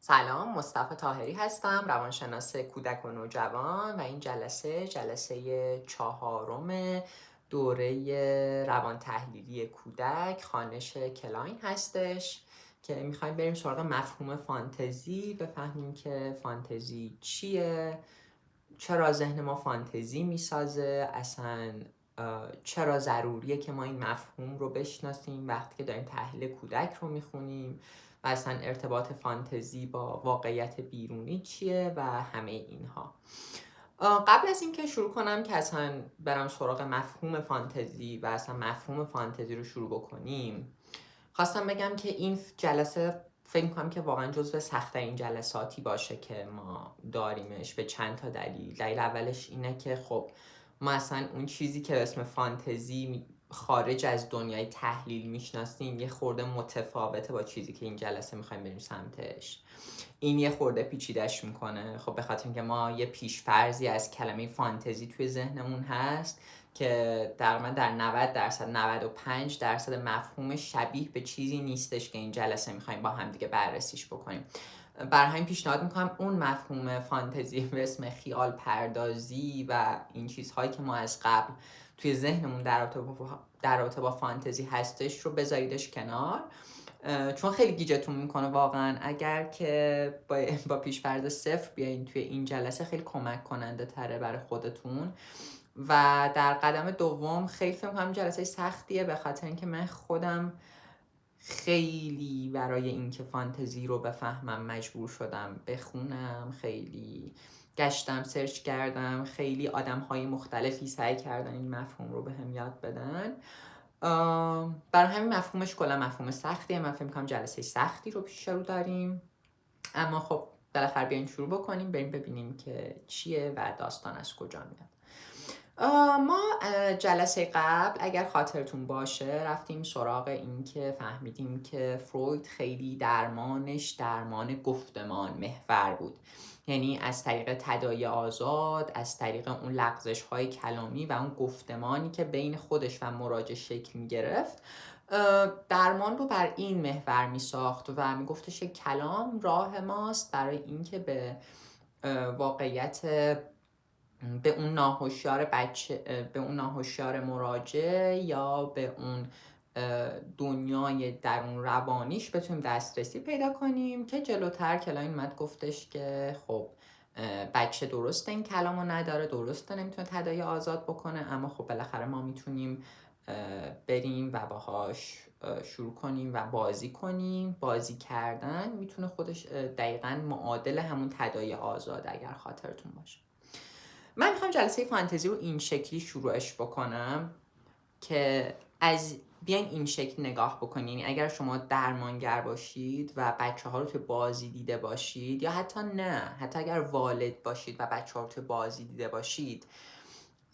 سلام، مصطفی طاهری هستم، روانشناس کودک و نوجوان و این جلسه چهارم دوره روان تحلیلی کودک خوانش کلاین هستش که میخوایم بریم سراغ مفهوم فانتزی، بفهمیم که فانتزی چیه، چرا ذهن ما فانتزی میسازه، اصلا چرا ضروریه که ما این مفهوم رو بشناسیم وقتی که داریم تحلیل کودک رو میخونیم و اصلا ارتباط فانتزی با واقعیت بیرونی چیه و همه اینها. قبل از اینکه شروع کنم که اصلا برم سراغ مفهوم فانتزی و اصلا مفهوم فانتزی رو شروع بکنیم، خواستم بگم که این جلسه فکر می‌کنم که واقعا جزو سخت‌ترین جلساتی باشه که ما داریمش به چند تا دلیل. دلیل اولش اینه که خب ما اصلا اون چیزی که اسم فانتزی خارج از دنیای تحلیل میشناسیم یه خورده متفاوته با چیزی که این جلسه میخوایم بریم سمتش. این یه خورده پیچیدش میکنه، خب به خاطر اینکه ما یه پیش‌فرضی از کلمه فانتزی توی ذهنمون هست که تقریبا در 90% 95% مفهوم شبیه به چیزی نیستش که این جلسه میخوایم با هم دیگه بررسیش بکنیم. برای همین پیشنهاد میکنم اون مفهوم فانتزی به اسم خیال پردازی و این چیزهایی که ما از قبل توی ذهنمون در رابطه با فانتزی هستش رو بذاریدش کنار، چون خیلی گیجتون میکنه واقعا. اگر که با پیش‌فرض صفر بیاین توی این جلسه خیلی کمک کننده تره برای خودتون. و در قدم دوم خیلی فکر کنم جلسه سختیه، به خاطر اینکه من خودم خیلی برای اینکه فانتزی رو بفهمم مجبور شدم بخونم، خیلی گشتم، سرچ کردم، خیلی آدم‌های مختلفی سعی کردن این مفهوم رو بهم یاد بدن. برای همین مفهومش کلا مفهوم سختیه. من فکر می‌کنم جلسه سختی رو پیش رو داریم، اما خب بالاخره بیاین شروع بکنیم، بریم ببینیم که چیه و داستان از کجا میاد. ما جلسه قبل اگر خاطرتون باشه رفتیم سراغ این که فهمیدیم که فروید خیلی درمانش درمان گفتمان محور بود، یعنی از طریق تداعی آزاد، از طریق اون لغزش های کلامی و اون گفتمانی که بین خودش و مراجع شکل می گرفت، درمان رو بر این محور می ساخت و می گفتش کلام راه ماست برای اینکه به واقعیت، به اون ناهوشیار بچه، به اون ناهوشیار مراجع یا به اون دنیای درون روانیش بتونیم دسترسی پیدا کنیم. که جلوتر کلاین اومد گفتش که خب بچه درسته این کلامو نداره، درسته نمیتونه تداعی آزاد بکنه، اما خب بالاخره ما میتونیم بریم و باهاش شروع کنیم و بازی کنیم. بازی کردن میتونه خودش دقیقاً معادل همون تداعی آزاد اگر خاطرتون باشه. من میخوام جلسه فانتزی رو این شکلی شروعش بکنم که بیاین این شکل نگاه بکنین. یعنی اگر شما درمانگر باشید و بچه ها رو توی بازی دیده باشید، یا حتی نه، حتی اگر والد باشید و بچه ها رو توی بازی دیده باشید،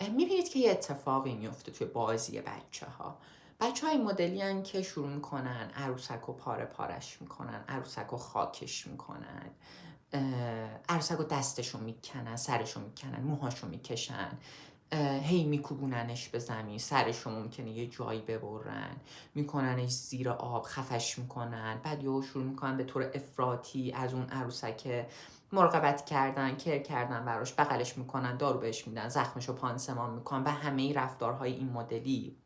میبینید که یه اتفاقی میفته توی بازی بچه ها. بچه های مدلی هن که شروع میکنن عروسک رو پاره پارش میکنن، عروسک رو خاکش میکنن، عروسک رو دستشو میکنن، سرشو میکنن، موهاشو میکشن، هی میکوبوننش به زمین، سرشو ممکنه یه جایی ببرن، میکننش زیر آب، خفش میکنن، بعد یهو شروع میکنن به طور افراطی از اون عروسک مراقبت کردن، کر کردن براش، بغلش میکنن، دارو بهش میدن، زخمشو پانسمان میکنن و همه این رفتارهای این مدلی.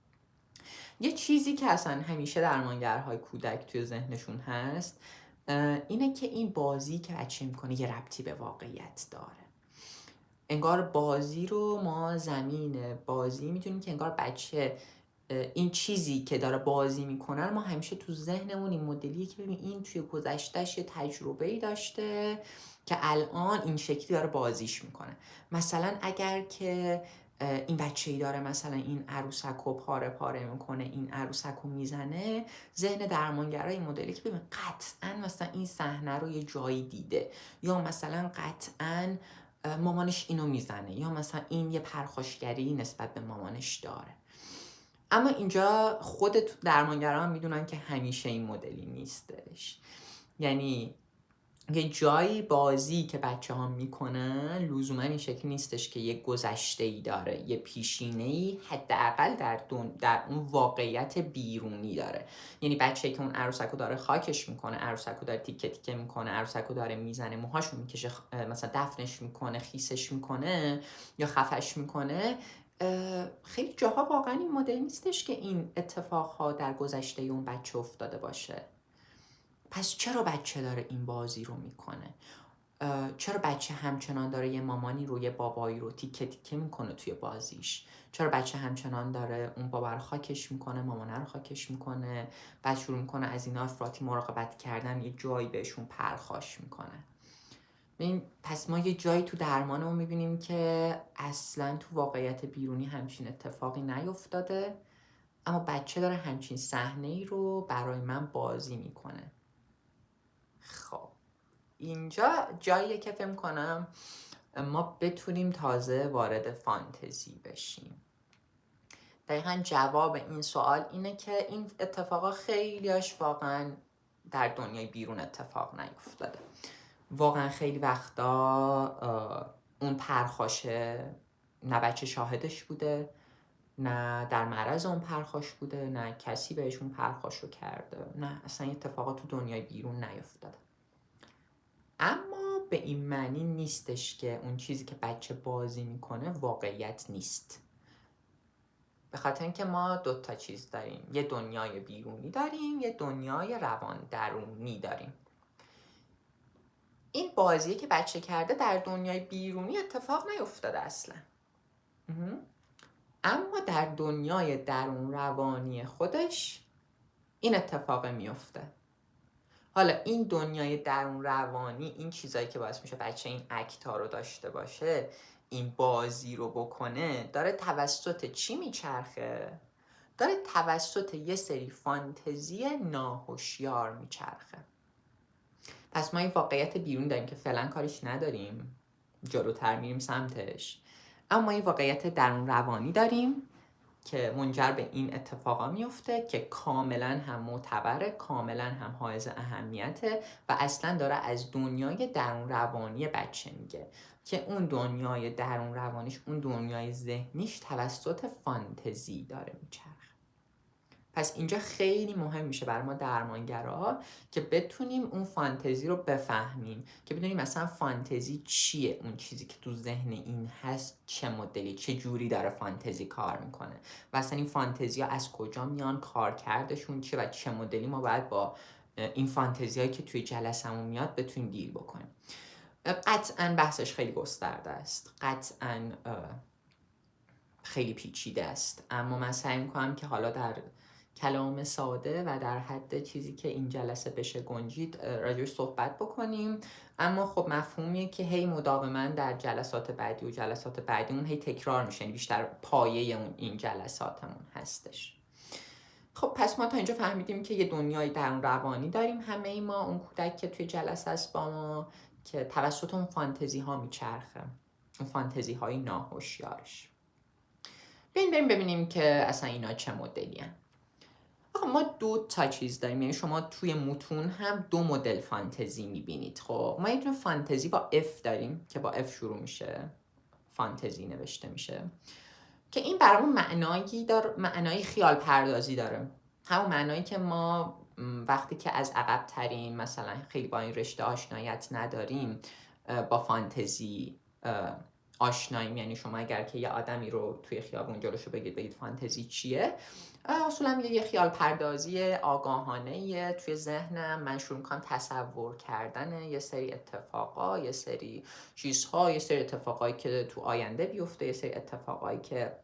یه چیزی که اصلا همیشه درمانگرهای کودک توی ذهنشون هست اینه که این بازی که بچه میکنه یه ربطی به واقعیت داره. انگار بازی رو ما زمین بازی میتونیم که انگار بچه این چیزی که داره بازی میکنه ما همیشه تو ذهنمون این مدلیه که ببین این توی گذشتهش یه تجربه‌ای داشته که الان این شکلی داره بازیش میکنه. مثلا اگر که این بچه‌ای داره مثلا این عروسک رو پاره پاره میکنه، این عروسک رو میزنه، ذهن درمانگرای این مدلی که ببین قطعا مثلا این صحنه رو یه جایی دیده، یا مثلا قطعا مامانش اینو میزنه، یا مثلا این یه پرخاشگری نسبت به مامانش داره. اما اینجا خود درمانگران میدونن که همیشه این مدلی نیستش. یعنی یه جایی بازی که بچه ها میکنن لزوما این شکل نیستش که یه گذشته ای داره، یه پیشینه ای حداقل در اون واقعیت بیرونی داره. یعنی بچه‌ای که اون عروسکو داره خاکش میکنه، عروسکو داره تیکه تیکه میکنه، عروسکو داره میزنه، موهاشو میکشه، مثلا دفنش میکنه، خیسش میکنه یا خفش میکنه، خیلی جاها واقعا این مدل نیستش که این اتفاقها در گذشته اون بچه افتاده باشه. پس چرا بچه داره این بازی رو میکنه؟ چرا بچه همچنان داره یه مامانی رو، یه بابایی رو تیکه تیکه میکنه توی بازیش؟ چرا بچه همچنان داره اون بابا رو خاکش میکنه، مامانه رو خاکش میکنه، بعد شروع میکنه از اینا افراطی مراقبت کردن، یه جایی بهشون پرخاش میکنه؟ پس ما یه جایی تو درمانمون میبینیم که اصلا تو واقعیت بیرونی همچین اتفاقی نیفتاده، اما بچه داره همچین صحنه‌ای رو برای من بازی میکنه. خب اینجا جاییه که فکر کنم ما بتونیم تازه وارد فانتزی بشیم. دقیقا جواب این سوال اینه که این اتفاقا خیلیاش واقعا در دنیای بیرون اتفاق نیفتاده. واقعا خیلی وقتا اون پرخاشه نه بچه شاهدش بوده، نه در معرض اون پرخاش بوده، نه کسی بهشون پرخاشو کرده، نه اصلا اتفاقا تو دنیای بیرون نیفتاده. اما به این معنی نیستش که اون چیزی که بچه بازی میکنه واقعیت نیست. به خاطر اینکه ما 2 تا چیز داریم، یه دنیای بیرونی داریم، یه دنیای روان درونی داریم. این بازی که بچه کرده در دنیای بیرونی اتفاق نیفتاده اصلا، اما در دنیای درون روانی خودش این اتفاق میفته. حالا این دنیای درون روانی، این چیزایی که باعث میشه بچه این اکتا رو داشته باشه، این بازی رو بکنه، داره توسط چی میچرخه؟ داره توسط یه سری فانتزی ناهوشیار میچرخه. پس ما این واقعیت بیرون داریم که فعلا کارش نداریم، جلوتر میریم سمتش، اما این واقعیت درون روانی داریم که منجر به این اتفاقا میفته که کاملا هم معتبره، کاملا هم حائز اهمیته و اصلا داره از دنیای درون روانی بچه میگه که اون دنیای درون روانیش، اون دنیای ذهنیش توسط فانتزی داره میچرخه. پس اینجا خیلی مهم میشه برای ما درمانگرا که بتونیم اون فانتزی رو بفهمیم، که بدونیم مثلا فانتزی چیه، اون چیزی که تو ذهن این هست چه مدلی، چه جوری داره فانتزی کار میکنه و اصلا این فانتزی ها از کجا میان، کارکردشون چیه و چه مدلی ما باید با این فانتزی هایی که توی جلسمون میاد بتونیم دیل بکنیم. قطعا بحثش خیلی گسترده است، قطعا خیلی پیچیده است، اما من سعی میکنم که حالا در کلام ساده و در حد چیزی که این جلسه بشه گنجید راجعش صحبت بکنیم. اما خب مفهومیه که هی مداوما در جلسات بعدی و جلسات بعدیمون هی تکرار میشه، یعنی بیشتر پایه اون این جلساتمون هستش. خب پس ما تا اینجا فهمیدیم که یه دنیای درون روانی داریم همه ما، اون کودک که توی جلسه است با ما، که توسط اون فانتزی ها میچرخه، اون فانتزی های ناهوشیارش. بریم ببینیم که اصلا اینا چه مدلی هن. ما 2 تا چیز داریم، یعنی شما توی متون هم 2 مدل فانتزی میبینید. خب ما یه فانتزی با F داریم که با F شروع میشه، فانتزی نوشته میشه، که این برامون معنایی خیال پردازی داره، همون معنایی که ما وقتی که از عقب تریم، مثلا خیلی با این رشته آشنایت نداریم، با فانتزی آشناییم. یعنی شما اگر که یه آدمی رو توی خیابون جلوشو بگید فانتزی چیه، اصولا یه خیال پردازی آگاهانه توی ذهنم، من شروع میکنم تصور کردن یه سری اتفاقا، یه سری چیزها، یه سری اتفاقایی که تو آینده بیفته، یه سری اتفاقایی که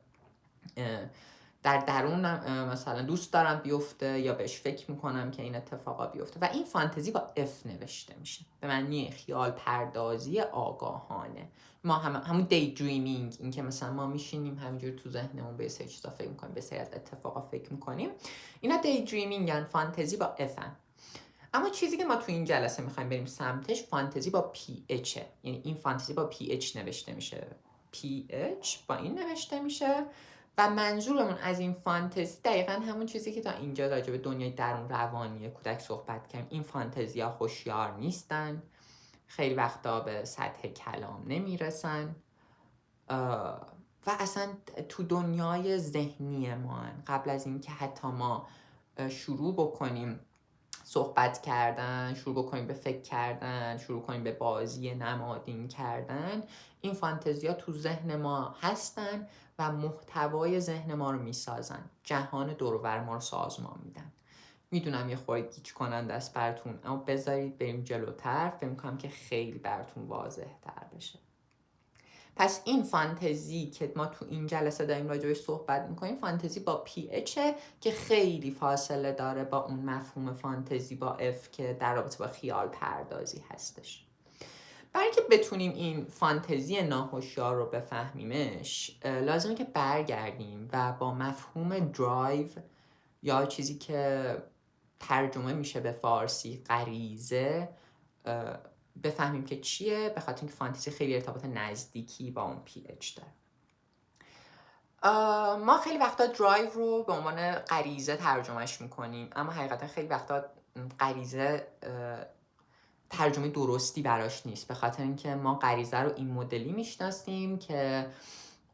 در درونم مثلا دوست دارم بیفته یا بهش فکر میکنم که این اتفاقا بیفته، و این فانتزی با F نوشته میشه، به معنی خیال پردازی آگاهانه. ما همون دی دریمینگ، این که مثلا ما میشینیم همینجور تو ذهنمون به سری چیزا فکر میکنیم، به سری از اتفاقا فکر میکنیم، اینا دی دریمینگن، فانتزی با F هن. اما چیزی که ما تو این جلسه میخوایم بریم سمتش فانتزی با PH، یعنی این فانتزی با PH نوشته میشه، PH با این نوشته میشه، و منظورمون از این فانتزی دقیقا همون چیزی که تا اینجا راجع به دنیای درون روانی کودک صحبت کردیم. این فانتزی ها هوشیار نیستن، خیلی وقتا به سطح کلام نمیرسن و اصلا تو دنیای ذهنی ما قبل از اینکه حتی ما شروع بکنیم صحبت کردن، شروع بکنیم به فکر کردن، شروع کنیم به بازی نمادین کردن، این فانتزیا تو ذهن ما هستن و محتوای ذهن ما رو میسازن، جهان دور و بر ما رو سازمان میدن. میدونم یه خورده گیج کننده است براتون، اما بذارید بریم جلوتر، فکر می‌کنم که خیلی براتون واضح تر بشه. پس این فانتزی که ما تو این جلسه داریم راجعش صحبت میکنیم، فانتزی با PH که خیلی فاصله داره با اون مفهوم فانتزی با F که در رابطه با خیال پردازی هستش. برای اینکه بتونیم این فانتزی ناهوشیار رو بفهمیمش، لازمه که برگردیم و با مفهوم درایو یا چیزی که ترجمه میشه به فارسی غریزه بفهمیم که چیه، به خاطر اینکه فانتزی خیلی ارتباط نزدیکی با اون PH داره. ما خیلی وقتا درایو رو به عنوان غریزه ترجمهش میکنیم، اما حقیقتا خیلی وقتا غریزه ترجمه درستی براش نیست، به خاطر اینکه ما غریزه رو این مدلی میشناسیم که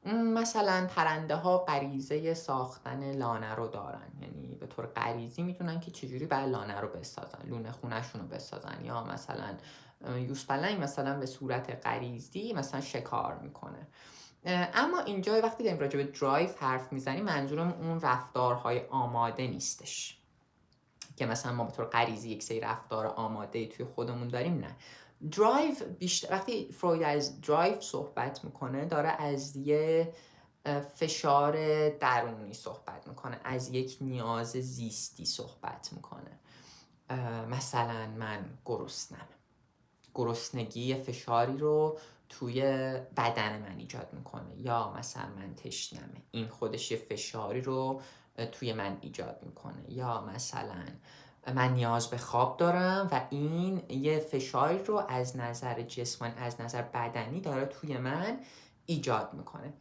مثلا پرنده ها غریزه ساختن لانه رو دارن، یعنی به طور غریزی میتونن که چجوری باید لانه رو بسازن، لونه خونشون رو بسازن، یا مثلا یوسپلنگ مثلا به صورت غریزی مثلا شکار میکنه. اما اینجا وقتی داریم راجع به درایو حرف میزنیم، منظورم اون رفتارهای آماده نیستش که مثلا ما به طور غریزی یک سری رفتار آماده توی خودمون داریم. نه، درایو بیشتر وقتی فروید از درایو صحبت میکنه داره از یه فشار درونی صحبت میکنه، از یک نیاز زیستی صحبت میکنه. مثلا من گرسنگی فشاری رو توی بدن من ایجاد میکنه، یا مثلا من تشنمه، این خودش یه فشاری رو توی من ایجاد میکنه، یا مثلا من نیاز به خواب دارم و این یه فشاری رو از نظر جسمانی، از نظر بدنی داره توی من ایجاد میکنه.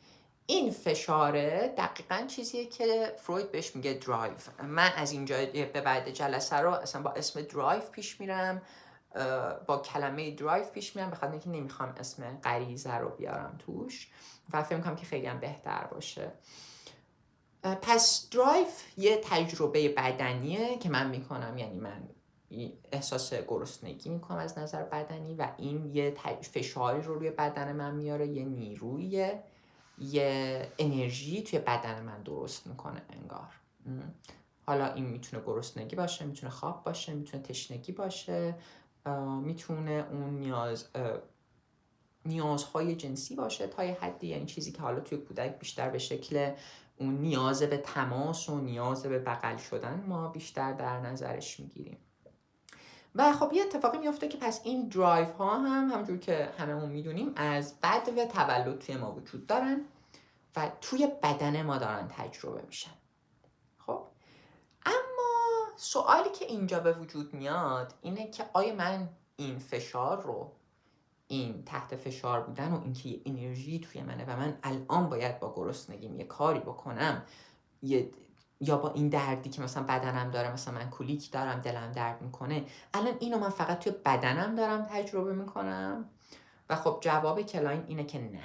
این فشاره دقیقاً چیزیه که فروید بهش میگه درایو. من از اینجا به بعد جلسه رو اصلا با اسم درایو پیش میرم، با کلمه درایو پیش میرم، بخاطر اینکه نمیخوام اسم غریزه رو بیارم توش و فکر میکنم که خیلی هم بهتر باشه. پس درایو یه تجربه بدنیه که من میکنم، یعنی من احساس گرسنگی میکنم از نظر بدنی و این یه فشاری رو روی بدن من میاره، یه نیرویه، یه انرژی توی بدن من درست میکنه انگار. حالا این میتونه گرسنگی باشه، میتونه خواب باشه، میتونه تشنگی باشه، میتونه اون نیازهای جنسی باشه تا یه حدی، یعنی چیزی که حالا توی کودک بیشتر به شکل اون نیاز به تماس و نیاز به بغل شدن ما بیشتر در نظرش میگیریم. و خب یه اتفاقی میفته که پس این درایو ها هم همونجور که هممون میدونیم از بعد و تولد توی ما وجود دارن و توی بدن ما دارن تجربه میشن. خب اما سوالی که اینجا به وجود میاد اینه که آیا من این فشار رو، این تحت فشار بودن و اینکه یه انرژی توی منه و من الان باید با گرسنگیم یه کاری بکنم، یا با این دردی که مثلا بدنم داره، مثلا من کولیک دارم دلم درد میکنه، الان اینو من فقط توی بدنم دارم تجربه میکنم؟ و خب جواب کلاین اینه که نه،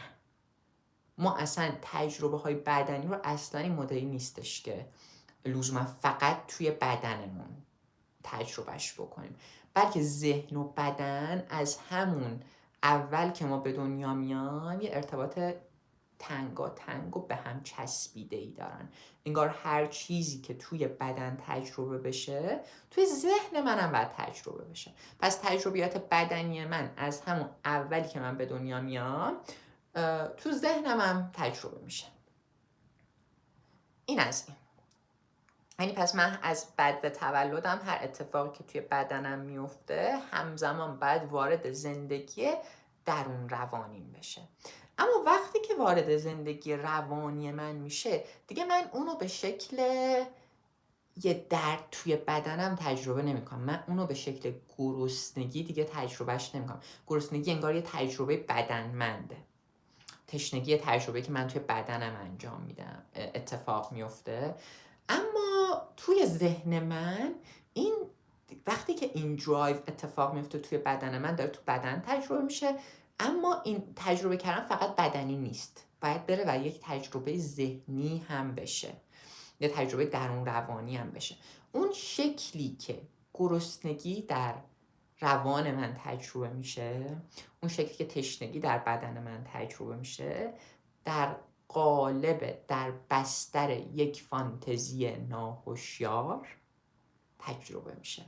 ما اصلا تجربه های بدنی رو اصلا این مدلی نیستش که لزوما فقط توی بدنمون تجربهش بکنیم، بلکه ذهن و بدن از همون اول که ما به دنیا میان یه ارتباط تنگ و به هم چسبیده ای دارن. انگار هر چیزی که توی بدن تجربه بشه توی ذهن منم باید تجربه بشه. پس تجربیات بدنی من از همون اولی که من به دنیا میام تو ذهنم هم تجربه میشه. این از این. یعنی پس من از بعد تولدم هر اتفاقی که توی بدنم میفته همزمان باید وارد زندگی درون روانیم بشه. اما وقتی که وارد زندگی روانی من میشه دیگه من اونو به شکل یه درد توی بدنم تجربه نمیکنم، من اونو به شکل گرسنگی دیگه تجربهش نمیکنم. گرسنگی انگار یه تجربه بدنمنده، تشنگی تجربه که من توی بدنم انجام میدم اتفاق میفته. اما توی ذهن من این وقتی که این درایو اتفاق میفته توی بدن من، داره تو بدن تجربه میشه، اما این تجربه کردن فقط بدنی نیست، باید بره و یک تجربه ذهنی هم بشه، یه تجربه درون روانی هم بشه. اون شکلی که گرسنگی در روان من تجربه میشه، اون شکلی که تشنگی در بدن من تجربه میشه، در قالب، در بستر یک فانتزی ناهوشیار تجربه میشه.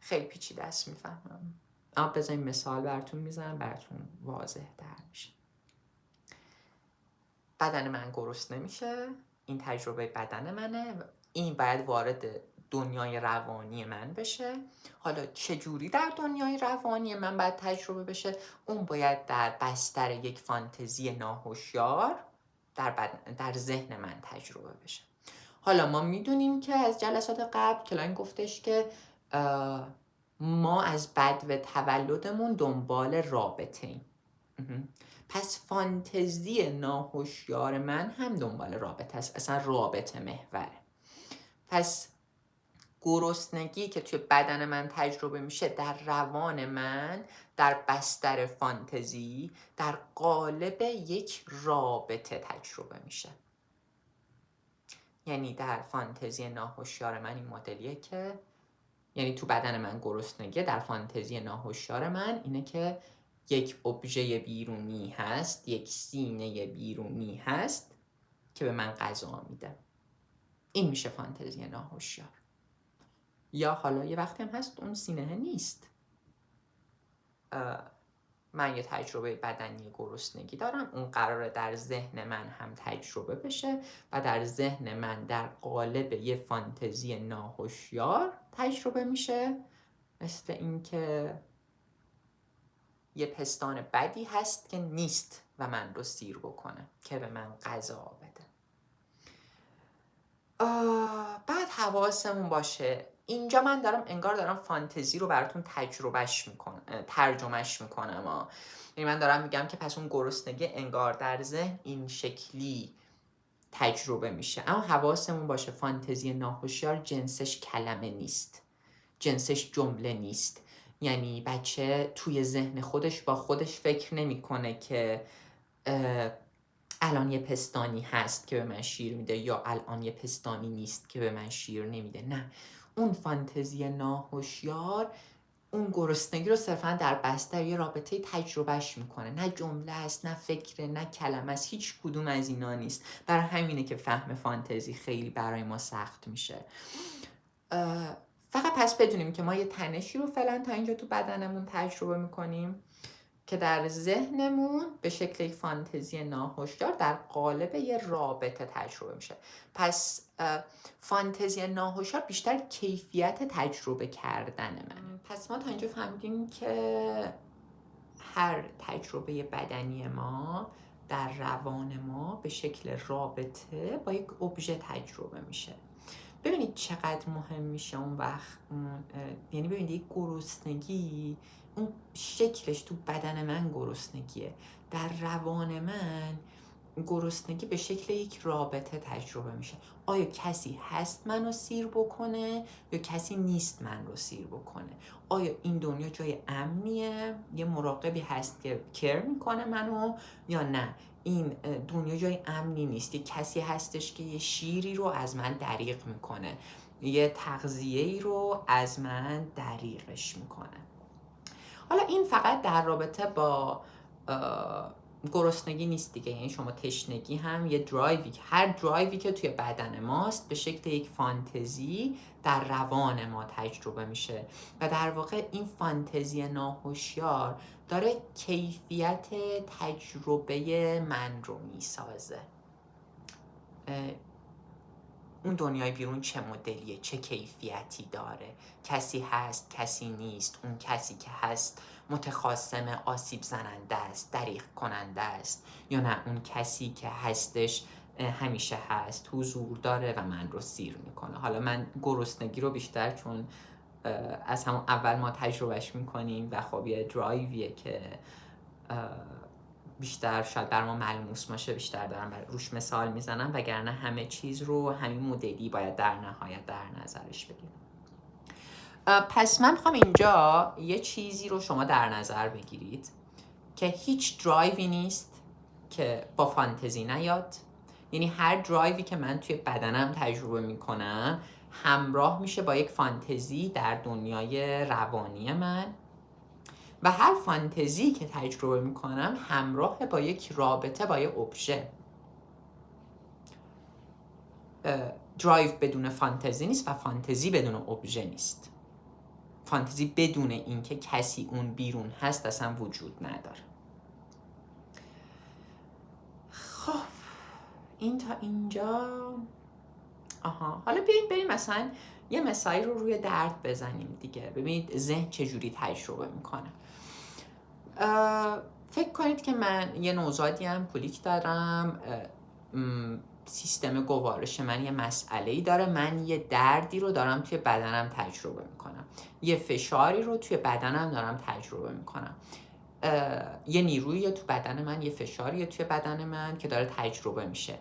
خیلی پیچیده است میفهمم، اما بذارین مثال براتون میزنم، براتون واضح تر میشه. بدن من گرسنه میشه، این تجربه بدن منه، این باید وارد دنیای روانی من بشه. حالا چجوری در دنیای روانی من باید تجربه بشه؟ اون باید در بستر یک فانتزی ناهوشیار در ذهن من تجربه بشه. حالا ما میدونیم که از جلسات قبل کلاین گفتش که ما از بدو تولدمون دنبال رابطه ایم. پس فانتزی ناهوشیار من هم دنبال رابطه است، اصلا رابطه محوره. پس گرسنگی که توی بدن من تجربه میشه، در روان من در بستر فانتزی در قالب یک رابطه تجربه میشه. یعنی در فانتزی ناهوشیار من این مدلیه که، یعنی تو بدن من گرسنگی، در فانتزی ناهوشیار من اینه که یک ابژه بیرونی هست، یک سینه بیرونی هست که به من غذا میده. این میشه فانتزی ناهوشیار. یا حالا یه وقتی هم هست اون سینه نیست، من یه تجربه بدنی گرسنگی دارم، اون قراره در ذهن من هم تجربه بشه و در ذهن من در قالب یه فانتزی ناهوشیار تجربه میشه، مثل این که یه پستان بدی هست که نیست و من رو سیر بکنه که به من غذا بده. بعد حواسمون باشه اینجا من انگار دارم فانتزی رو براتون ترجمهش میکنم. یعنی من دارم میگم که پس اون گرسنگی انگار در ذهن این شکلی تجربه میشه، اما حواسمون باشه فانتزی ناهوشیار جنسش کلمه نیست، جنسش جمله نیست. یعنی بچه توی ذهن خودش با خودش فکر نمیکنه که الان یه پستانی هست که به من شیر میده یا الان یه پستانی نیست که به من شیر نمیده. نه، اون فانتزی ناهوشیار اون گرسنگی رو صرفا در بستر یه رابطه تجربهش میکنه، نه جمله است، نه فکره، نه کلمه است، هیچ کدوم از اینا نیست. برای همینه که فهم فانتزی خیلی برای ما سخت میشه. فقط پس بدونیم که ما یه تنشی رو فعلا تا اینجا تو بدنمون تجربه میکنیم که در ذهنمون به شکل یک فانتزی ناهوشیار در قالب یه رابطه تجربه میشه. پس فانتزی ناهوشیار بیشتر کیفیت تجربه کردن من. پس ما تا اینجا فهمیدیم که هر تجربه بدنی ما در روان ما به شکل رابطه با یک ابژه تجربه میشه. ببینید چقدر مهم میشه اون وقت، یعنی ببینید یک گرسنگی اون شکلش تو بدن من گرسنگیه، در روان من گرسنگی به شکل یک رابطه تجربه میشه. آیا کسی هست منو سیر بکنه یا کسی نیست من رو سیر بکنه؟ آیا این دنیا جای امنیه، یه مراقبی هست که کر میکنه منو، یا نه این دنیا جای امنی نیست، یه کسی هستش که یه شیری رو از من دریغ میکنه، یه تغذیه‌ای رو از من دریغش میکنه. حالا این فقط در رابطه با گرسنگی نیست دیگه، یعنی شما تشنگی هم یه درایوی، هر درایوی که توی بدن ماست به شکل یک فانتزی در روان ما تجربه میشه و در واقع این فانتزی ناهوشیار داره کیفیت تجربه من رو میسازه. اون دنیای بیرون چه مدلیه، چه کیفیتی داره، کسی هست، کسی نیست، اون کسی که هست متخاصم، آسیب زننده است، دریغ کننده است، یا نه اون کسی که هستش همیشه هست، حضور داره و من رو سیر میکنه. حالا من گرسنگی رو بیشتر چون از همون اول ما تجربهش میکنیم و خب یه درایویه که بیشتر شاید بر ما ملموس باشه، بیشتر دارم روش مثال میزنم، وگرنه همه چیز رو همین مدلی باید در نهایت در نظرش بگیریم. پس من میخوام اینجا یه چیزی رو شما در نظر بگیرید که هیچ درایوی نیست که با فانتزی نیاد. یعنی هر درایوی که من توی بدنم تجربه میکنم همراه میشه با یک فانتزی در دنیای روانی من، و هر فانتزی که تجربه میکنم همراه با یک رابطه با یک ابژه. درایو بدون فانتزی نیست و فانتزی بدون ابژه نیست. فانتزی بدون اینکه کسی اون بیرون هست اصلا وجود نداره. خب این تا اینجا. حالا بیاییم بریم مثلا یه مثالی رو روی درد بزنیم دیگه، ببینید ذهن چجوری تجربه میکنه. فکر کنید که من یه نوزادی هم کولیک دارم، سیستم گوارش من یه مسئله‌ای داره، من یه دردی رو دارم توی بدنم تجربه میکنم، یه فشاری رو توی بدنم دارم تجربه میکنم، یه نیرویی تو بدن من، یه فشاریه توی بدن من که داره تجربه میشه.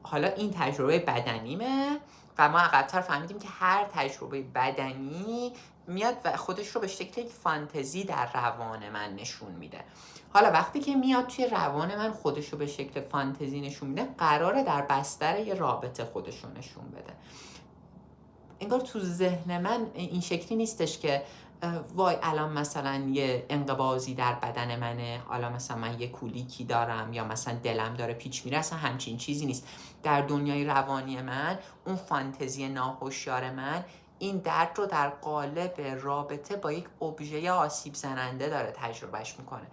حالا این تجربه بدنیمه و ما عقب‌تر فهمیدیم که هر تجربه بدنی میاد و خودش رو به شکل یک فانتزی در روان من نشون میده. حالا وقتی که میاد توی روان من خودش رو به شکل فانتزی نشون میده، قراره در بستر یه رابطه خودش رو نشون بده. انگار تو ذهن من این شکلی نیستش که وای الان مثلا یه انقباضی در بدن منه، حالا مثلا من یه کولیکی دارم یا مثلا دلم داره پیچ میره، اصلا همچین چیزی نیست. در دنیای روانی من اون فانتزی ناهوشیار من این درد رو در قالب رابطه با یک ابژه آسیب زننده داره تجربهش میکنه.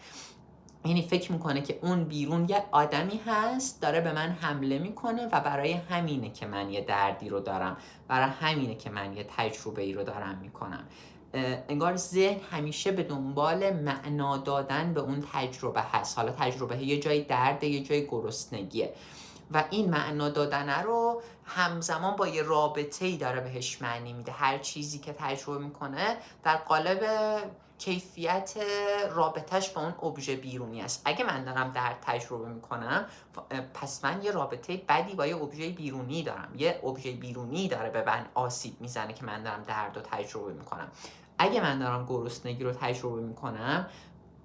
یعنی فکر میکنه که اون بیرون یه آدمی هست داره به من حمله میکنه و برای همینه که من یه دردی رو دارم، برای همینه که من یه تجربه ای رو دارم میکنم. انگار ذهن همیشه به دنبال معنا دادن به اون تجربه هست. حالا تجربه یه جای درده، یه جای گرسنگیه و این معنا دادن رو همزمان با یه رابطه‌ای داره بهش معنی میده. هر چیزی که تجربه میکنه در قالب کیفیت رابطهش با اون ابژه بیرونی است. اگه من دارم درد تجربه میکنم، پس من یه رابطه بدی با یه ابژه بیرونی دارم، یه ابژه بیرونی داره به من آسیب میزنه که من دارم درد رو تجربه میکنم. اگه من دارم گرسنگی رو تجربه میکنم،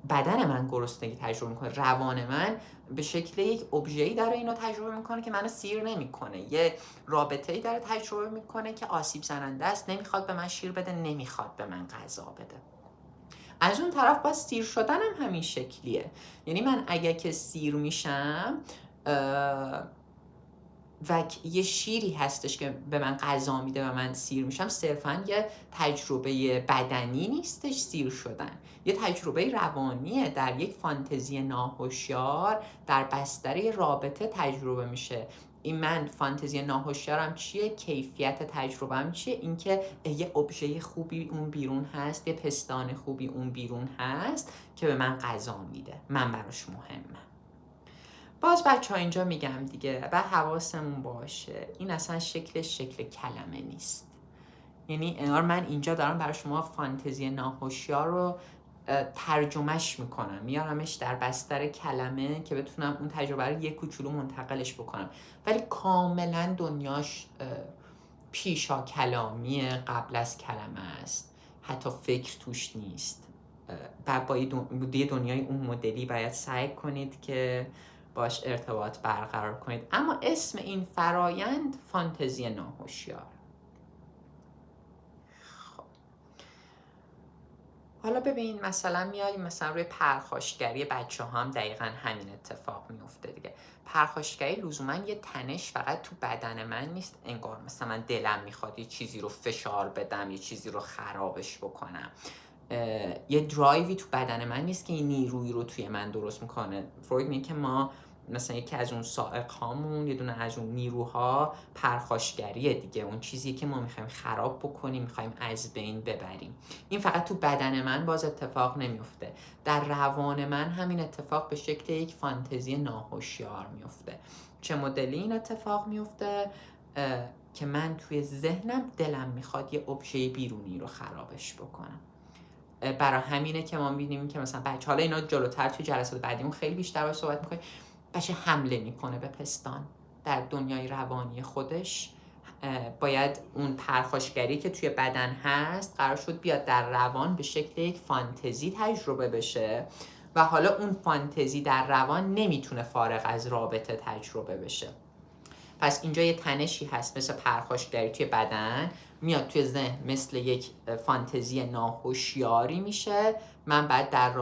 بدن من گرسنگی تجربه میکنه، روان من به شکل یک ابژه‌ای داره اینو تجربه میکنه که منو سیر نمیکنه، یه رابطه‌ای داره تجربه میکنه که آسیب زننده است، نمیخواد به من شیر بده، نمیخواد به من غذا بده. از اون طرف باز سیر شدن هم همین شکلیه. یعنی من اگه که سیر میشم و یه شیری هستش که به من غذا میده و من سیر میشم، صرفاً یه تجربه بدنی نیستش سیر شدن، یه تجربه روانیه، در یک فانتزی ناهوشیار در بستر رابطه تجربه میشه. این من فانتزی ناهوشیارم چیه؟ کیفیت تجربه‌ام چیه؟ اینکه یه ابژه خوبی اون بیرون هست، یه پستان خوبی اون بیرون هست که به من غذا میده، من براش مهمم. باز بچه ها اینجا میگم دیگه و حواسمون باشه این اصلا شکل کلمه نیست. یعنی انگار من اینجا دارم برای شما فانتزی ناهوشیار رو ترجمهش میکنم، میارمش در بستر کلمه که بتونم اون تجربه رو یک کوچولو منتقلش بکنم، ولی کاملا دنیاش پیشا کلامی قبل از کلمه است، حتی فکر توش نیست. و با یه دنیای اون مدلی باید سعی کنید که باش ارتباط برقرار کنید. اما اسم این فرایند فانتزی ناهوشیار. خب حالا ببین مثلا میاییم مثلا روی پرخاشگری بچه ها هم دقیقا همین اتفاق میفته دیگه. پرخاشگری لزوما یه تنش فقط تو بدن من نیست، انگار مثلا من دلم میخواد یه چیزی رو فشار بدم، یه چیزی رو خرابش بکنم، یه درایوی تو بدن من نیست که این نیروی رو توی من درست میکنه. فروید میگه که ما مثلا یکی از اون سائق هامون، یه دونه از اون نیروها پرخاشگریه دیگه، اون چیزی که ما میخوایم خراب بکنیم، میخوایم از بین ببریم. این فقط تو بدن من باز اتفاق نمیفته، در روان من همین اتفاق به شکل یک فانتزی ناهوشیار میفته. چه مدلی این اتفاق میفته؟ که من توی ذهنم دلم میخواد یه ابژه بیرونی رو خرابش بکنم. برای همینه که ما می‌بینیم که مثلا بچه، حالا اینا جلوتر توی جلسات بعدیمون خیلی بیشتر باهاش صحبت می‌کنیم، بچه حمله میکنه به پستان در دنیای روانی خودش، باید اون پرخاشگری که توی بدن هست قرار شد بیاد در روان به شکل یک فانتزی تجربه بشه و حالا اون فانتزی در روان نمیتونه فارغ از رابطه تجربه بشه. پس اینجا یه تنشی هست مثل پرخاشگری توی بدن، میاد توی ذهن مثل یک فانتزی ناهوشیاری میشه. من بعد در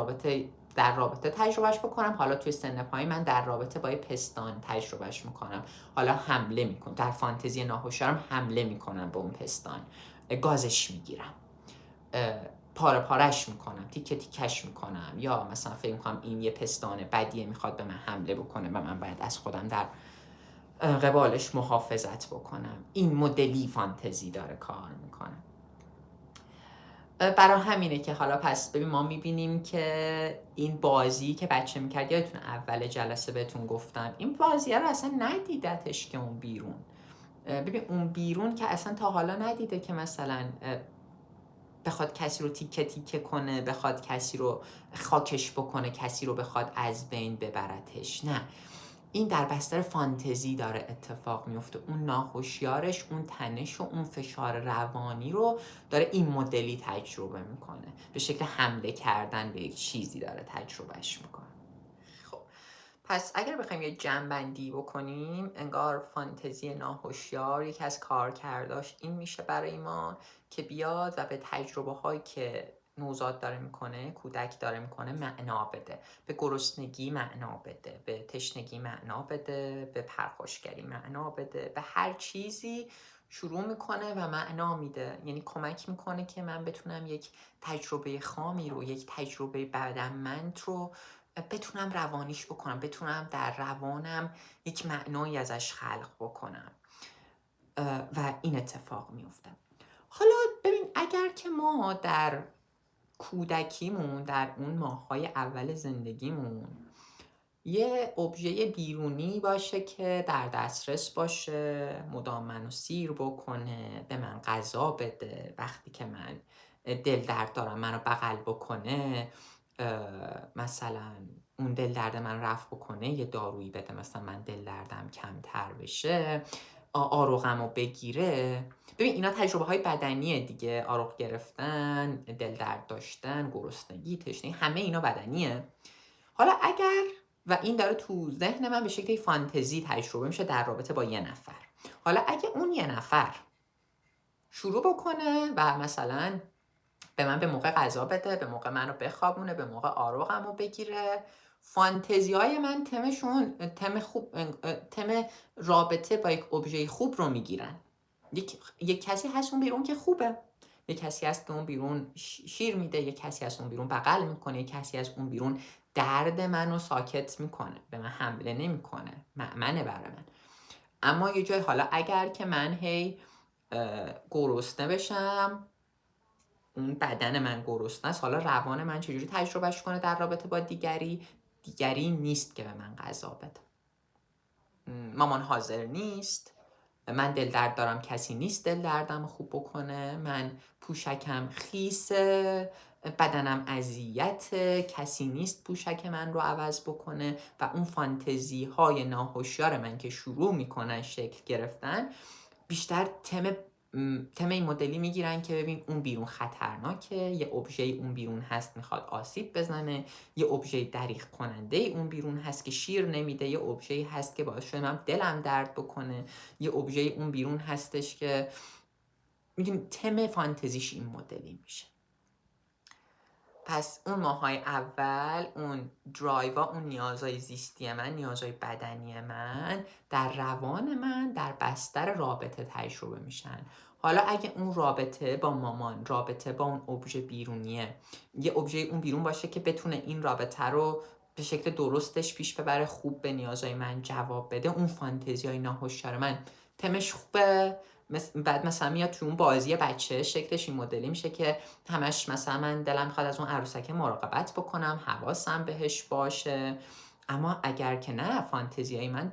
رابطه تجربهش بکنم. حالا توی سن پایین من در رابطه با پستان تجربهش میکنم. حالا حمله میکنم در فانتزی ناهوشیارم، حمله میکنم به اون پستان، گازش میگیرم، پاره پارش میکنم، تیکه تیکش میکنم، یا مثلا فکر میکنم این یه پستان بدیه میخواد به من حمله بکنه و من باید از خودم در قبالش محافظت بکنم. این مدلی فانتزی داره کار میکنه. برای همینه که حالا پس ببین ما میبینیم که این بازی که بچه میکرد، یادتون اول جلسه بهتون گفتم این بازیه رو اصلا ندیدتش که اون بیرون. ببین اون بیرون که اصلا تا حالا ندیده که مثلا بخواد کسی رو تیکه تیکه کنه، بخواد کسی رو خاکش بکنه، کسی رو بخواد از بین ببرتش. نه، این در بستر فانتزی داره اتفاق میفته. اون ناهوشیارش اون تنش و اون فشار روانی رو داره این مدلی تجربه میکنه، به شکل حمله کردن به یک چیزی داره تجربهش میکنه. خب پس اگر بخوایم یه جمع‌بندی بکنیم، انگار فانتزی ناهوشیار یکی از کارکرداش این میشه برای ما که بیاد و به تجربه هایی که نوزاد داره میکنه، کودک داره میکنه معنا بده. به گرسنگی معنا بده، به تشنگی معنا بده، به پرخاشگری معنا بده، به هر چیزی شروع میکنه و معنا میده. یعنی کمک میکنه که من بتونم یک تجربه خامی رو، یک تجربه بدنمند رو بتونم روانیش بکنم، بتونم در روانم یک معنایی ازش خلق بکنم و این اتفاق میفته. حالا ببین اگر که ما در کودکیمون، در اون ماه‌های اول زندگیمون، یه ابژه بیرونی باشه که در دسترس باشه، مدام منو سیر بکنه، به من غذا بده، وقتی که من دل درد دارم منو بغل بکنه، مثلا اون دل درد من رفع بکنه، یه دارویی بده مثلا من دل دردم کمتر بشه، آروغمو بگیره. ببین اینا تجربه های بدنیه دیگه، آروغ گرفتن، دل درد داشتن، گرسنگی، تشنگی، همه اینا بدنیه. حالا اگر و این داره تو ذهن من به شکل فانتزی تجربه میشه در رابطه با یه نفر. حالا اگه اون یه نفر شروع بکنه و مثلا به من به موقع غذا بده، به موقع منو بخوابونه، به موقع آروغمو بگیره، فانتزی های من تمشون تم رابطه با یک ابژه خوب رو میگیرن. یک کسی هست اون بیرون که خوبه، یک کسی هست که اون بیرون شیر میده، یک کسی هست اون بیرون بغل میکنه، یک کسی هست اون بیرون درد منو ساکت میکنه، به من حمله نمیکنه، مأمنه برای من. اما یه جای حالا اگر که من هی گرسنه بشم، اون بدن من گرسنه است، حالا روان من چجوری تجربهش کنه در رابطه با دیگری نیست که به من غذا بده. مامان حاضر نیست، من دل درد دارم کسی نیست دل دردم خوب بکنه، من پوشکم خیسه، بدنم اذیت، کسی نیست پوشک من رو عوض بکنه. و اون فانتزی های ناهوشیار من که شروع میکنن شکل گرفتن، بیشتر تم این مدلی میگیرن که ببین اون بیرون خطرناکه، یه ابژه اون بیرون هست میخواد آسیب بزنه، یه ابژه دریغ کننده اون بیرون هست که شیر نمیده، یه ابژه هست که باعث شده من دلم درد بکنه، یه ابژه اون بیرون هستش که میگیم تم فانتزیش این مدلی میشه. پس اون ماهای اول اون درایوا، اون نیازهای زیستی من، نیازهای بدنی من در روان من در بستر رابطه تجربه میشن. حالا اگه اون رابطه با مامان، رابطه با اون ابژه بیرونیه، یه ابژه اون بیرون باشه که بتونه این رابطه رو به شکل درستش پیش ببره، خوب به نیازهای من جواب بده، اون فانتزیای ناهوشیار من تمش خوبه. بعد مثلا میاد تو اون بازی بچه شکلش این مدلی میشه که همش مثلا من دلم میخواد از اون عروسک مراقبت بکنم، حواسم بهش باشه. اما اگر که نه، فانتزیای من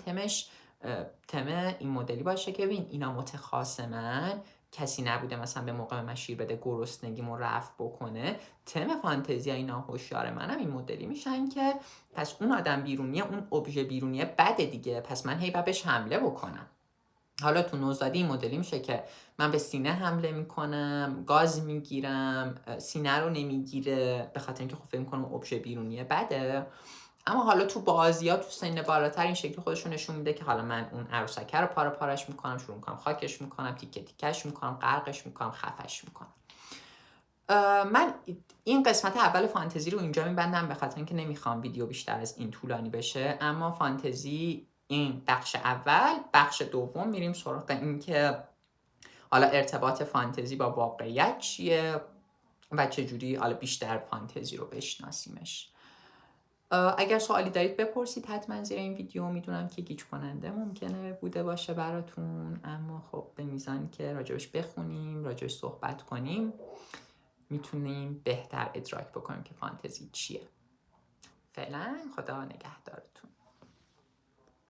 تم این مدلی باشه که ببین اینا متخاصمن، کسی نبوده مثلا به موقع من شیر بده، گرسنگیمو رفع بکنه، تم فانتزیای ناهوشیار منم این مدلی میشن که پس اون آدم بیرونیه، اون ابژه بیرونیه بده دیگه، پس من هی بهش حمله بکنم. حالا تو نوزادی این مدلی میشه که من به سینه حمله میکنم، گاز میگیرم، سینه رو نمیگیره به خاطر اینکه خب فکر میکنم ابژه بیرونیه بده. اما حالا تو بازی‌ها تو سن بالاتر این شکلی خودشون نشون میده که حالا من اون عروسکه رو پاره پارش میکنم، شروع میکنم خاکش میکنم، تیکه تیکش میکنم، غرقش میکنم، خفش میکنم. من این قسمت اول فانتزی رو اینجا میبندم به خاطر اینکه نمیخوام ویدیو بیشتر از این طولانی بشه. اما فانتزی این بخش اول. بخش دوم میریم سراغ این که حالا ارتباط فانتزی با واقعیت چیه و چجوری حالا بیشتر فانتزی رو بشناسیمش. اگر سوالی دارید بپرسید حتما زیر این ویدیو. میدونم که گیج کننده ممکنه بوده باشه براتون، اما خب به میزانی که راجبش بخونیم، راجبش صحبت کنیم، میتونیم بهتر ادراک بکنیم که فانتزی چیه. فعلا خدا نگهدارتون.